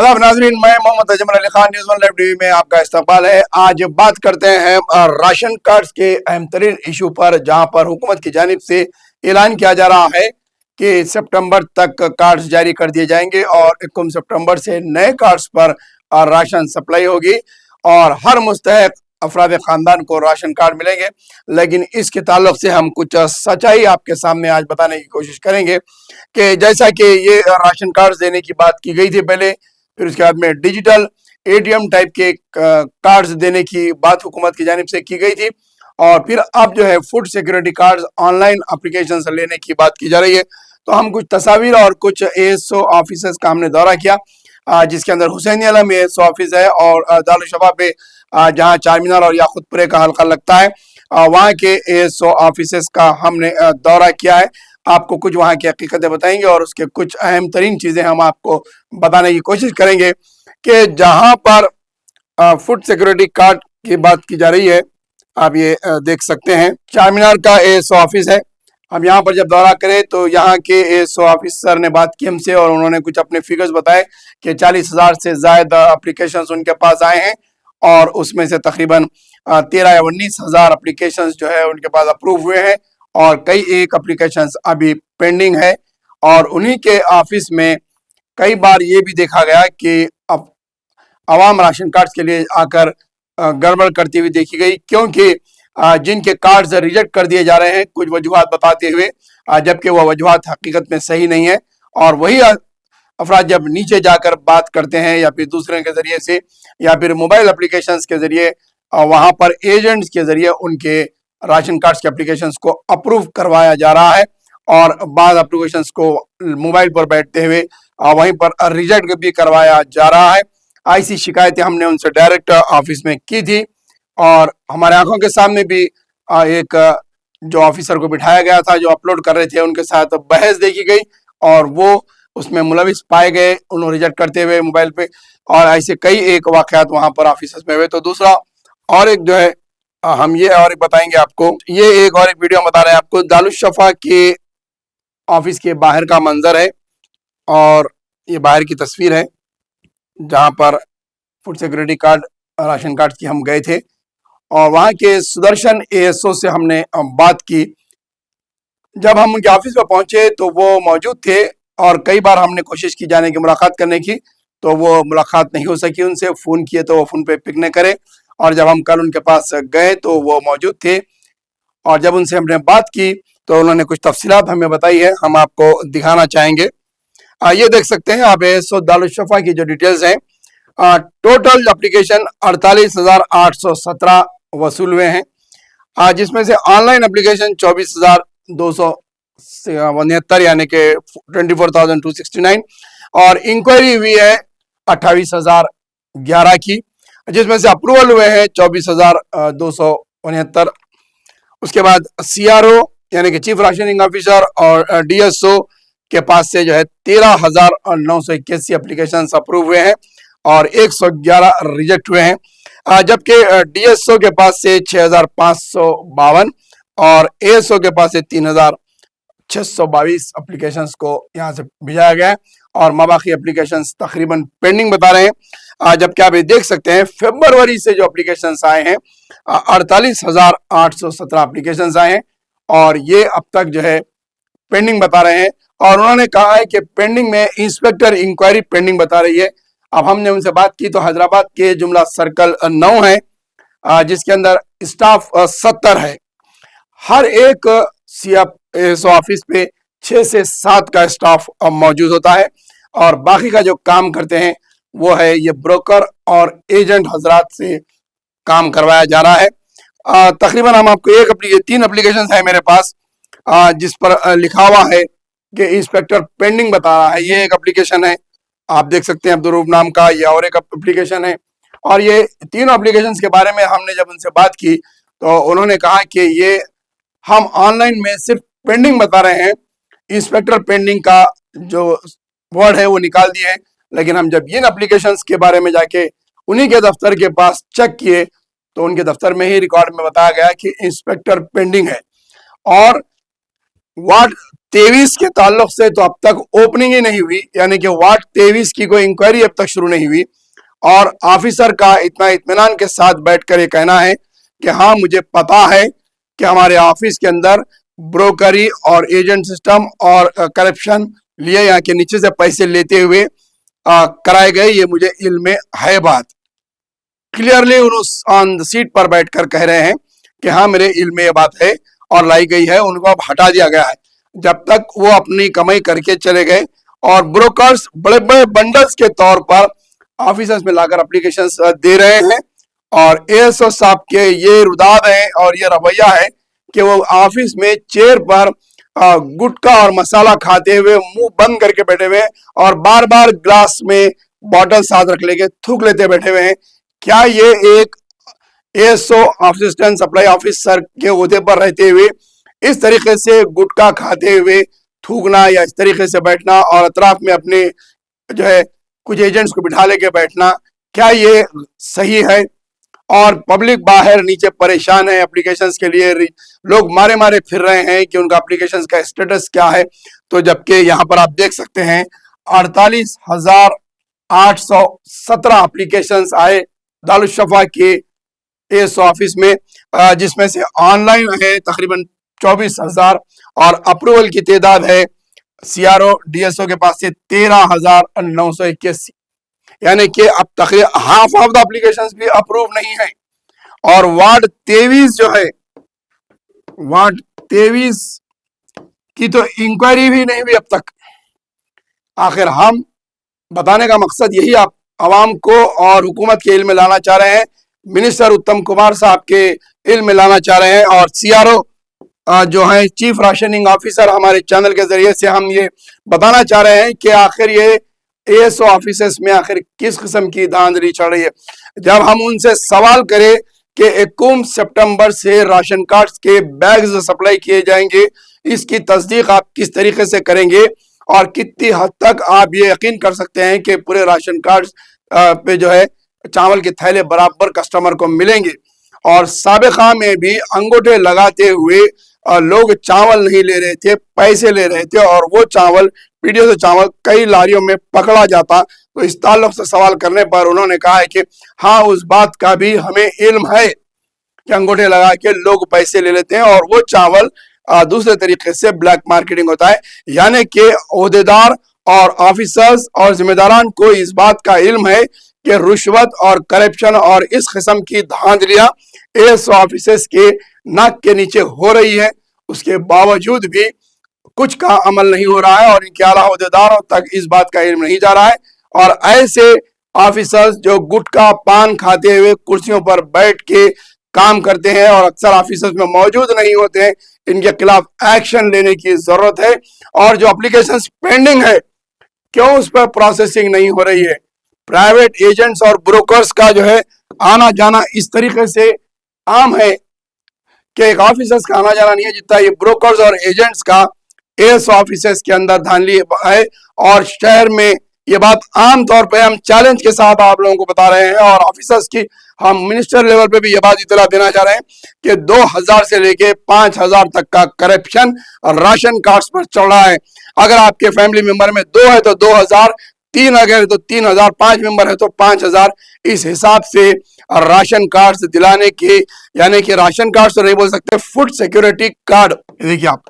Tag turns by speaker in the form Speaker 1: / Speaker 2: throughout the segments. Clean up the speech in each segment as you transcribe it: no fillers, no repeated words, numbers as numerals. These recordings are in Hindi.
Speaker 1: आदाब नाजरीन, मैं Mohammad Ajmal Ali Khan, News One Live TV में आपका इस्तकबाल है। आज बात करते हैं राशन कार्ड्स के अहम तरीन इशू पर, जहां पर हुकूमत की जानिब से ऐलान किया जा रहा है कि सितंबर तक कार्ड्स जारी कर दिए जाएंगे और 21 सितंबर से नए कार्ड्स पर राशन सप्लाई होगी और हर मुस्तहक अफराद ख़ानदान को राशन कार्ड मिलेंगे। लेकिन इसके ताल्लुक से हम कुछ सच्चाई आपके सामने आज बताने की कोशिश करेंगे कि जैसा कि ये राशन कार्ड देने की बात की गई थी पहले, फिर उसके बाद में डिजिटल एटीएम टाइप के कार्ड्स देने की बात हुकूमत की जानिब से की गई थी और फिर अब जो है food security cards online application से लेने की बात की जा रही है। तो हम कुछ तस्वीर और कुछ एएसओ ऑफिसर्स का हमने दौरा किया, जिसके अंदर हुसैनी आलम एएसओ ऑफिस है और दारुल पे जहाँ चार मीनार और याकुतपुरे का हल्का लगता है, वहाँ के एएसओ ऑफिसर्स का हमने दौरा किया है। आपको कुछ वहाँ की हकीकतें बताएंगे और उसके कुछ अहम तरीन चीज़ें हम आपको बताने की कोशिश करेंगे कि जहाँ पर फूड सिक्योरिटी कार्ड की बात की जा रही है। आप ये देख सकते हैं, चार मीनार का एएसओ ऑफिस है। हम यहाँ पर जब दौरा करें तो यहाँ के एएसओ ऑफिसर ने बात की हमसे और उन्होंने कुछ अपने फिगर्स बताए कि 40,000 से ज़्यादा एप्लीकेशंस उनके पास आए हैं और उसमें से तकरीबन 13 या 19,000 एप्लीकेशंस जो है उनके पास अप्रूव हुए हैं और कई एक एप्लीकेशंस अभी पेंडिंग है। और उन्हीं के ऑफिस में कई बार ये भी देखा गया कि अब आवाम राशन कार्ड्स के लिए आकर गड़बड़ करती हुई देखी गई, क्योंकि जिनके कार्ड्स रिजेक्ट कर दिए जा रहे हैं कुछ वजूहात बताते हुए, जबकि वह वजूहात हकीकत में सही नहीं है। और वही अफराद जब नीचे जाकर बात करते हैं या फिर दूसरे के जरिए से या फिर मोबाइल एप्लीकेशंस के जरिए, वहां पर एजेंट्स के जरिए उनके राशन कार्ड्स के एप्लीकेशंस को अप्रूव करवाया जा रहा है और बाद एप्लीकेशंस को मोबाइल पर बैठते हुए वहीं पर रिजेक्ट भी करवाया जा रहा है। ऐसी शिकायतें हमने उनसे डायरेक्ट ऑफिस में की थी और हमारे आंखों के सामने भी एक जो ऑफिसर को बिठाया गया था जो अपलोड कर रहे थे, उनके साथ बहस देखी गई और वो उसमें मुलविस पाए गए, उन्होंने रिजेक्ट करते हुए मोबाइल पे। और ऐसे कई एक वाकयात वहां पर ऑफिस में हुए। तो दूसरा और एक जो है हम ये और एक बताएंगे आपको, ये एक और एक वीडियो हम बता रहे हैं आपको दारुल के ऑफिस के बाहर का मंजर है और ये बाहर की तस्वीर है जहां पर food security card ration card की हम गए थे और वहाँ के सुदर्शन एएसओ से हमने बात की। जब हम उनके ऑफिस में पहुंचे तो वो मौजूद थे और कई बार हमने कोशिश की जाने की मुलाकात करने की, तो वो मुलाकात नहीं हो सकी उनसे। फ़ोन किए तो वो फ़ोन पे पिक नहीं करे और जब हम कल उनके पास गए तो वो मौजूद थे और जब उनसे हमने बात की तो उन्होंने कुछ तफसीलात हमें बताई है, हम आपको दिखाना चाहेंगे। ये देख सकते हैं आप एएसओ दारुल शफा की जो डिटेल्स हैं। टोटल एप्लीकेशन 48,817 वसूल हुए हैं, जिसमें से ऑनलाइन एप्लीकेशन 24,269 यानी कि 24,269 और इंक्वायरी हुई है 28,011 की, जिसमें से अप्रूवल हुए हैं 24,269। उसके बाद सीआरओ यानी कि चीफ राशनिंग ऑफिसर और डीएसओ के पास से जो है 13,981 एप्लीकेशन अप्रूव हुए हैं और 111 रिजेक्ट हुए हैं, जबकि डीएसओ के पास से 6,552 और एएसओ के पास से 3,622 एप्लीकेशंस को यहाँ से भेजा गया है और मबाकी एप्लीकेशंस तकरीबन पेंडिंग बता रहे हैं। जबकि आप ये देख सकते हैं फरवरी से जो एप्लीकेशंस आए हैं 48,817 एप्लीकेशंस आए हैं और ये अब तक जो है पेंडिंग बता रहे हैं। और उन्होंने कहा है कि पेंडिंग में इंस्पेक्टर इंक्वायरी पेंडिंग बता रही है। अब हमने उनसे बात की तो हैदराबाद के जुमला सर्कल 9 है, जिसके अंदर स्टाफ 70 है। हर एक सीएफएसओ ऑफिस पे 6 से 7 का स्टाफ मौजूद होता है और बाकी का जो काम करते हैं वो है ये ब्रोकर और एजेंट हजरात से काम करवाया जा रहा है। तकरीबन हम आपको 3 एप्लीकेशन है मेरे पास, जिस पर लिखा हुआ है कि इंस्पेक्टर पेंडिंग बता रहा है। ये एक एप्लीकेशन है, आप देख सकते हैं अब्दुल रूफ नाम का, ये और एक एप्लीकेशन है। और ये तीनों एप्लीकेशंस के बारे में हमने जब उनसे बात की तो उन्होंने कहा कि ये हम ऑनलाइन में सिर्फ पेंडिंग बता रहे हैं, इंस्पेक्टर पेंडिंग का जो वर्ड है वो निकाल दिए हैं। लेकिन हम जब इन एप्लीकेशंस के बारे में जाके उन्हीं के दफ्तर के पास चेक किए तो उनके दफ्तर में ही रिकॉर्ड में बताया गया कि इंस्पेक्टर पेंडिंग है। और वार्ड 23 के ताल्लुक से तो अब तक ओपनिंग ही नहीं हुई, यानी कि वार्ड 23 की कोई इंक्वायरी अब तक शुरू नहीं हुई। और ऑफिसर का इतना इत्मीनान के साथ बैठकर ये कहना है कि हाँ मुझे पता है कि हमारे ऑफिस के अंदर ब्रोकरी और एजेंट सिस्टम और करप्शन लिए यहाँ के नीचे से पैसे लेते हुए कराए गए, ये मुझे इल्म में है। बात क्लियरली ऑन द सीट पर बैठकर कह रहे हैं कि हाँ मेरे इल्म में ये बात है और लाई गई है, उनको अब हटा दिया गया है। जब तक वो अपनी कमाई करके चले गए और ब्रोकर्स बड़े बड़े बंडल्स के तौर पर ऑफिसर्स में लाकर एप्लीकेशन दे रहे हैं, और एएसओ साहब के ये रुदाद है और ये रवैया है कि वो ऑफिस में चेयर पर गुटखा और मसाला खाते हुए मुंह बंद करके बैठे हुए हैं और बार बार ग्लास में बॉटल साथ रख लेके थूक लेते बैठे हुए हैं। क्या ये एक एएसओ असिस्टेंट सप्लाई ऑफिसर के ओहदे पर रहते हुए इस तरीके से गुटखा खाते हुए थूकना या इस तरीके से बैठना और अतराफ में अपने जो है कुछ एजेंट्स को बिठा लेके बैठना, क्या ये सही है? और पब्लिक बाहर नीचे परेशान है एप्लीकेशंस के लिए, लोग मारे मारे फिर रहे हैं कि उनका एप्लीकेशंस का स्टेटस क्या है। तो जबकि यहाँ पर आप देख सकते हैं 48,817 एप्लीकेशंस आए दारुशफा के इस ऑफिस में, जिसमें से ऑनलाइन है तकरीबन 24,000 और अप्रूवल की तादाद है सीआरओ डीएसओ के पास से 13,981, यानी कि अब तकरीबन हाफ ऑफ द एप्लीकेशंस भी अप्रूव नहीं है। और वार्ड 23 जो है, वार्ड 23 की तो इंक्वायरी भी नहीं हुई अब तक। आखिर हम बताने का मकसद यही आप आवाम को और हुकूमत के इल्म में लाना चाह रहे हैं, मिनिस्टर उत्तम कुमार साहब के इल्म में लाना चाह रहे हैं, और सीआरओ जो है चीफ राशनिंग ऑफिसर हमारे चैनल के जरिए से हम ये बताना चाह रहे हैं कि आखिर ये एएसओ ऑफिसर्स में आखिर किस किस्म की धांधली चल रही है। जब हम उनसे सवाल करें कि 21 सितंबर से राशन कार्ड्स के बैग्स सप्लाई किए जाएंगे, इसकी तस्दीक आप किस तरीके से करेंगे और कितनी हद तक आप ये यकीन कर सकते हैं कि पूरे राशन कार्ड्स पे जो है चावल के थैले बराबर कस्टमर को मिलेंगे। और साबिका में भी अंगूठे लगाते हुए लोग चावल नहीं ले रहे थे, पैसे ले रहे थे, और वो चावल पीडीओ से चावल कई लारियों में पकड़ा जाता। तो इस ताल्लुक से सवाल करने पर उन्होंने कहा है कि हाँ उस बात का भी हमें इल्म है कि अंगूठे लगा के लोग पैसे ले लेते हैं और वो चावल दूसरे तरीके से ब्लैक मार्केटिंग होता है। यानी कि ओहदेदार और ऑफिसर्स और जिम्मेदारान को इस बात का इल्म है कि रुश्वत और करप्शन और इस किस्म की धांधलियां एएसओ ऑफिसर्स के नाक के नीचे हो रही है, उसके बावजूद भी कुछ का अमल नहीं हो रहा है और इनके आला ओहदेदारों तक इस बात का इल्म नहीं जा रहा है। और ऐसे ऑफिसर्स जो गुटखा पान खाते हुए कुर्सियों पर बैठ के काम करते हैं और अक्सर ऑफिसर्स में मौजूद नहीं होते हैं, इनके खिलाफ एक्शन लेने की जरूरत है। और जो एप्लीकेशंस पेंडिंग है, क्यों उस पर प्रोसेसिंग नहीं हो रही है? प्राइवेट एजेंट्स और ब्रोकर्स का जो है आना जाना इस तरीके से आम है कि एक ऑफिसर्स का आना जाना नहीं है जितना ये ब्रोकर्स और एजेंट्स का एस ऑफिसर्स के अंदर धांधली है। और शहर में ये बात आम तौर पे हम चैलेंज के साथ आप लोगों को बता रहे हैं और ऑफिसर्स की हम मिनिस्टर लेवल पे भी ये बात इतला देना चाह रहे हैं कि 2000 से लेके 5000 तक का करप्शन राशन कार्ड्स पर चल रहा है। अगर आपके फैमिली मेंबर में 2 है तो 2000, 3 अगर तो 3000, 5 मेंबर है तो 5000, इस हिसाब से राशन कार्ड दिलाने के, यानी कि राशन कार्ड तो नहीं बोल सकते, फूड सिक्योरिटी कार्ड, देखिए आप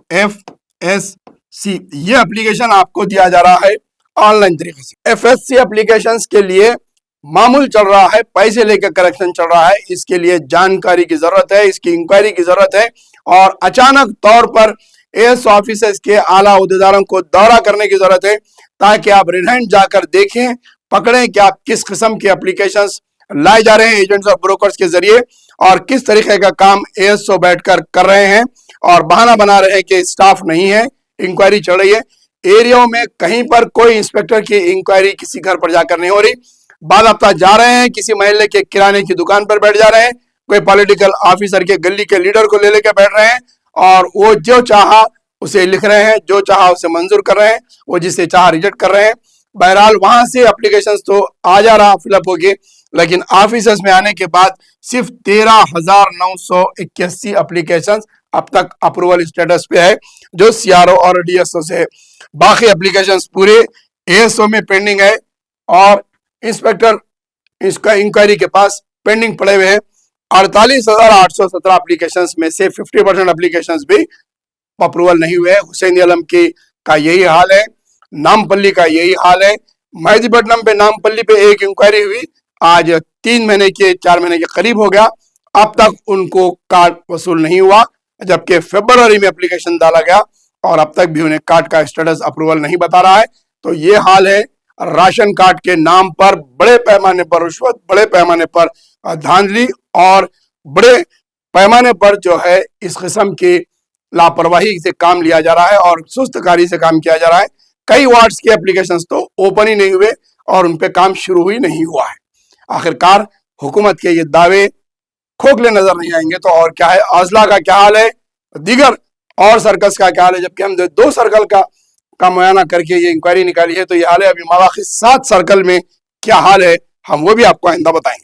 Speaker 1: FSC ये एप्लीकेशन आपको दिया जा रहा है ऑनलाइन तरीके से। FSC एप्लीकेशंस के लिए मामूल चल रहा है, पैसे लेकर करेक्शन चल रहा है, इसके लिए जानकारी की जरूरत है, इसकी इंक्वायरी की जरूरत है। और अचानक तौर पर एस ऑफिसर्स के आला उहदेदारों को दौरा करने की जरूरत है ताकि आप रिहाइंड जाकर देखें, पकड़ें कि आप किस किस्म के एप्लीकेशंस लाए जा रहे हैं एजेंट्स और ब्रोकर्स के जरिए और किस तरीके का काम एएसओ बैठकर कर रहे हैं और बहाना बना रहे हैं कि स्टाफ नहीं है, इंक्वायरी चल रही है। एरिया में कहीं पर कोई इंस्पेक्टर की इंक्वायरी किसी घर पर जाकर नहीं हो रही। बाज़ाब्ता जा रहे हैं, किसी महल्ले के किराने की दुकान पर बैठ जा रहे हैं, कोई पॉलिटिकल ऑफिसर के गली के लीडर को ले लेकर बैठ रहे हैं और वो जो चाहा उसे लिख रहे हैं, जो चाहा उसे मंजूर कर रहे हैं, वो जिसे चाहा रिजेक्ट कर रहे हैं। बहरहाल वहां से एप्लीकेशंस तो आ जा रहा फिलअप होके, लेकिन ऑफिसर्स में आने के बाद सिर्फ 13,981 एप्लीकेशंस अब तक अप्रूवल स्टेटस पे है जो सीआरओ और डीएसओ से है। बाकी एप्लीकेशंस पूरे एएसओ में पेंडिंग है और इंस्पेक्टर इसका इंक्वायरी के पास पेंडिंग पड़े हुए हैं। 48,817 एप्लीकेशंस में से 50% एप्लीकेशंस भी अप्रूवल नहीं हुए। हुसैनी आलम की का यही हाल है, नामपल्ली का यही हाल है। मेहदीपट्टनम पे नामपल्ली पे एक इंक्वायरी हुई, आज 3 महीने के 4 महीने के करीब हो गया, अब तक उनको कार्ड वसूल नहीं हुआ, जबकि फरवरी में एप्लीकेशन डाला गया और अब तक भी उन्हें कार्ड का स्टेटस अप्रूवल नहीं बता रहा है। तो ये हाल है, राशन कार्ड के नाम पर बड़े पैमाने पर रिश्वत, बड़े पैमाने पर धांधली और बड़े पैमाने पर जो है इस किस्म की लापरवाही से काम लिया जा रहा है और सुस्तकारी से काम किया जा रहा है। कई वार्ड्स के एप्लीकेशंस तो ओपन ही नहीं हुए और उन पे काम शुरू ही नहीं हुआ है। आखिरकार हुकूमत के ये दावे खोखले नजर नहीं आएंगे तो और क्या है। आजला का क्या हाल है, दीगर और सर्कस का क्या हाल है, जबकि हम 2 सर्कल का मुआयना करके ये इंक्वायरी निकाली है तो ये हाल है। अभी मवाखिस 7 सर्कल में क्या हाल है हम वो भी आपको आइंदा बताएंगे।